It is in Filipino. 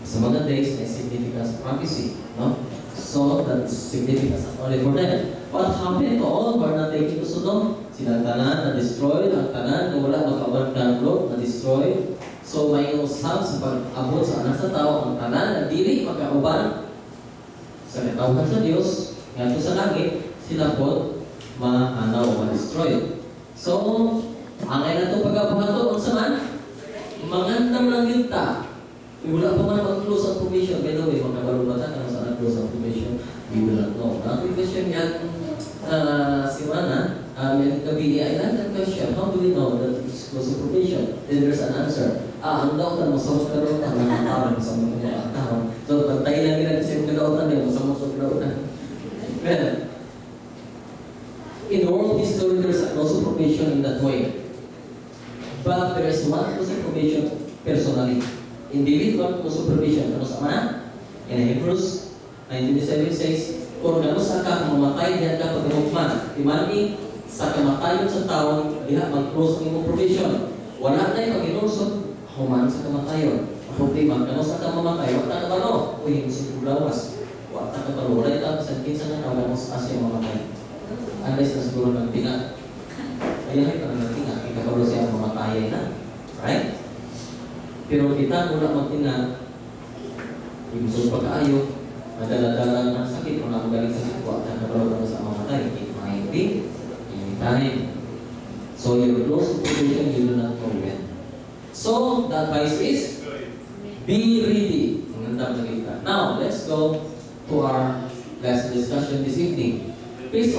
Sa mga days, may significance of prophecy. No? So, that's significance only for them. What happened to all who are not taken to Sodom? Silang tanan na-destroyed, ang tanan na wala makawag ng Lot na-destroyed. So, may usap sa pag-abot sa anak sa tao, ang tanan na dili magkauban sa katawhan sa Diyos, nga sa langit, sila po maanaw, ma-destroy. So, angay na ito pag-abuhato, ang saman, mangandam lang yun ta. Wala pa man mag-close ang probation. By the way, magkabalubatan ka sa close ang probation, we will not know. Ang question yan, si Mana, may gabi, I like that question. How do we know that it's close ang probation? Then there's an answer. Ang daw ka, masamot ka rin, ang mga tao, masamot ka mga tao. So, pantay lang nila kasi yung kadautan niya, masamot ka kadautan. Well, in world history, there's a close probation in that way. But there is one close probation personally. Individual close probation. Ano sa mana? In Hebrews 19:7 says, kung namusa ka mamatay diyan ka pagkahukman, imani sa kamatayon sa taon, diha mag-close ang imong probation. Wala na yung pag-inursot, human sa kamatayon. Ang problema, namusa ka mamatay, wala ka balo. Uy, musin kulawas. Wala ka balo. Wala ka sa kinsa na wala mo sa asya mamatay. Unless na siguro ng tinga. Kaya may parang ng tinga, ikabalo siya mamatay na. Right? Pero kita mula magtinga, ibusog pagkaayo, madala-dala ng sakit, kung ako galing sakit ko, at nakabalo sa mamatay, it might be anytime. So your close probation, you do not know when. So the advice is, be ready. Now, let's go to our last discussion this evening. Please